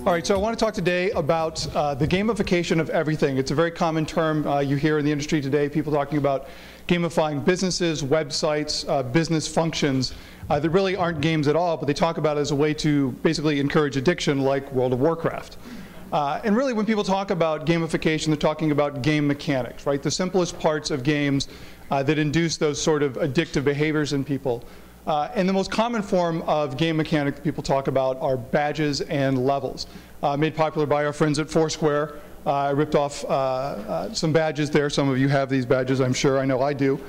All right, so I want to talk today about the gamification of everything. It's a very common term you hear in the industry today, people talking about gamifying businesses, websites, business functions that really aren't games at all, but they talk about it as a way to basically encourage addiction like World of Warcraft. And really when people talk about gamification, they're talking about game mechanics, right? The simplest parts of games that induce those sort of addictive behaviors in people. And the most common form of game mechanic that people talk about are badges and levels, made popular by our friends at Foursquare. I ripped off some badges there. Some of you have these badges, I'm sure. I know I do,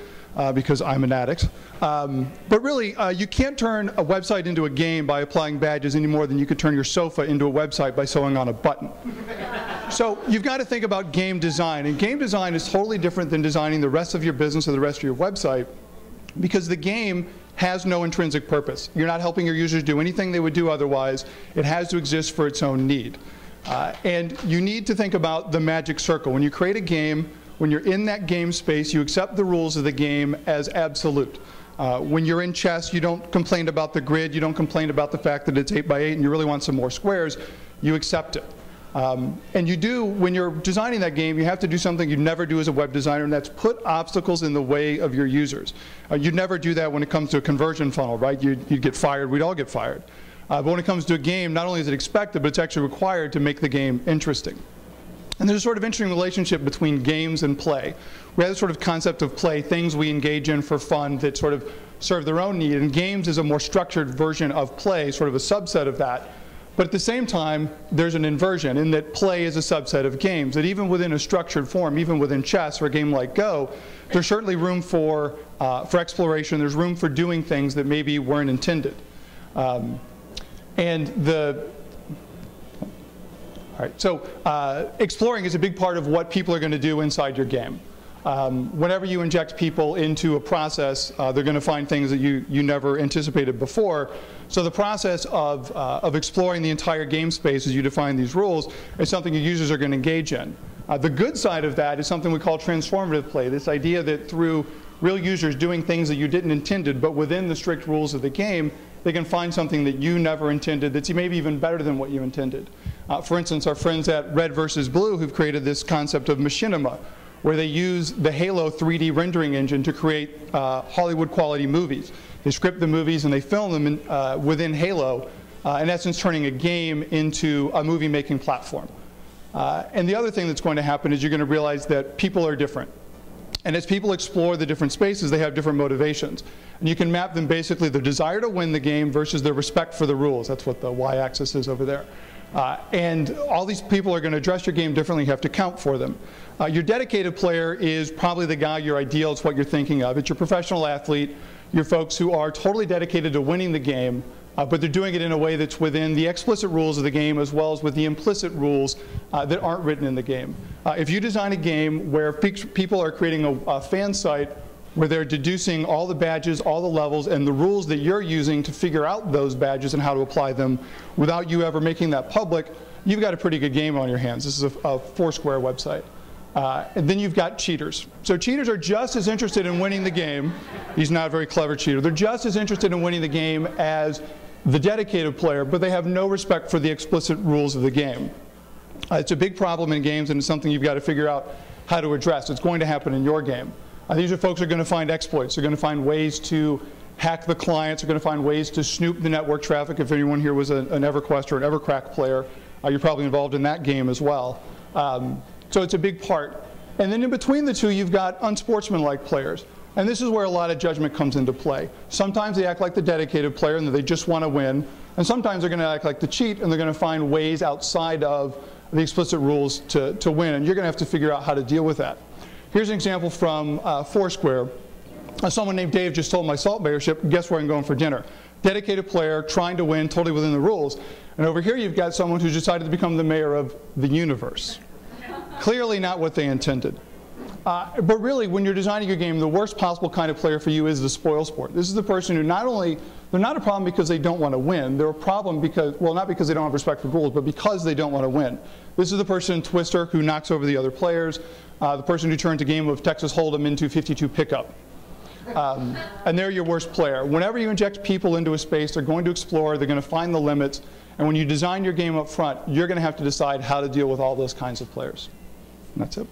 because I'm an addict. But really, you can't turn a website into a game by applying badges any more than you could turn your sofa into a website by sewing on a button. So you've got to think about game design. And game design is totally different than designing the rest of your business or the rest of your website, because the game has no intrinsic purpose. You're not helping your users do anything they would do otherwise. It has to exist for its own need. And you need to think about the magic circle. When you create a game, when you're in that game space, you accept the rules of the game as absolute. When you're in chess, you don't complain about the grid, you don't complain about the fact that it's 8 by 8 and you really want some more squares, you accept it. And you do, when you're designing that game, you have to do something you never do as a web designer, and that's put obstacles in the way of your users. You'd never do that when it comes to a conversion funnel, right? You'd get fired, we'd all get fired. But when it comes to a game, not only is it expected, but it's actually required to make the game interesting. And there's a sort of interesting relationship between games and play. We have this sort of concept of play, things we engage in for fun that sort of serve their own need, and games is a more structured version of play, sort of a subset of that. But at the same time, there's an inversion in that play is a subset of games, that even within a structured form, even within chess or a game like Go, there's certainly room for exploration, there's room for doing things that maybe weren't intended. All right, so exploring is a big part of what people are going to do inside your game. Whenever you inject people into a process, they're going to find things that you never anticipated before. So the process of exploring the entire game space as you define these rules is something your users are going to engage in. The good side of that is something we call transformative play, this idea that through real users doing things that you didn't intended, but within the strict rules of the game, they can find something that you never intended that's maybe even better than what you intended. For instance, our friends at Red versus Blue who've created this concept of machinima, where they use the Halo 3D rendering engine to create Hollywood quality movies. They script the movies and they film them within Halo, in essence turning a game into a movie making platform. And the other thing that's going to happen is you're going to realize that people are different. And as people explore the different spaces, they have different motivations. And you can map them basically their desire to win the game versus their respect for the rules. That's what the y-axis is over there. And all these people are going to address your game differently. You have to count for them. Your dedicated player is probably the guy, your ideal, it's what you're thinking of. It's your professional athlete, your folks who are totally dedicated to winning the game, but they're doing it in a way that's within the explicit rules of the game as well as with the implicit rules that aren't written in the game. If you design a game where people are creating a fan site where they're deducing all the badges, all the levels, and the rules that you're using to figure out those badges and how to apply them without you ever making that public, you've got a pretty good game on your hands. This is a Foursquare website. And then you've got cheaters. So cheaters are just as interested in winning the game. He's not a very clever cheater. They're just as interested in winning the game as the dedicated player, but they have no respect for the explicit rules of the game. It's a big problem in games, and it's something you've got to figure out how to address. It's going to happen in your game. These are folks who are going to find exploits. They're going to find ways to hack the clients. They're going to find ways to snoop the network traffic. If anyone here was an EverQuest or an EverCrack player, you're probably involved in that game as well. So it's a big part. And then in between the two, you've got unsportsmanlike players. And this is where a lot of judgment comes into play. Sometimes they act like the dedicated player and they just want to win. And sometimes they're going to act like the cheat and they're going to find ways outside of the explicit rules to win. And you're going to have to figure out how to deal with that. Here's an example from Foursquare. Someone named Dave just told my Salt Bayer ship, guess where I'm going for dinner. Dedicated player, trying to win, totally within the rules. And over here you've got someone who's decided to become the mayor of the universe. Clearly not what they intended. But really, when you're designing your game, the worst possible kind of player for you is the spoil sport. This is the person who not only, they're not a problem because they don't want to win, they're a problem because, well, not because they don't have respect for rules, but because they don't want to win. This is the person in Twister who knocks over the other players, the person who turns a game of Texas Hold'em into 52 pickup. and they're your worst player. Whenever you inject people into a space, they're going to explore, they're going to find the limits, and when you design your game up front, you're going to have to decide how to deal with all those kinds of players. And that's it.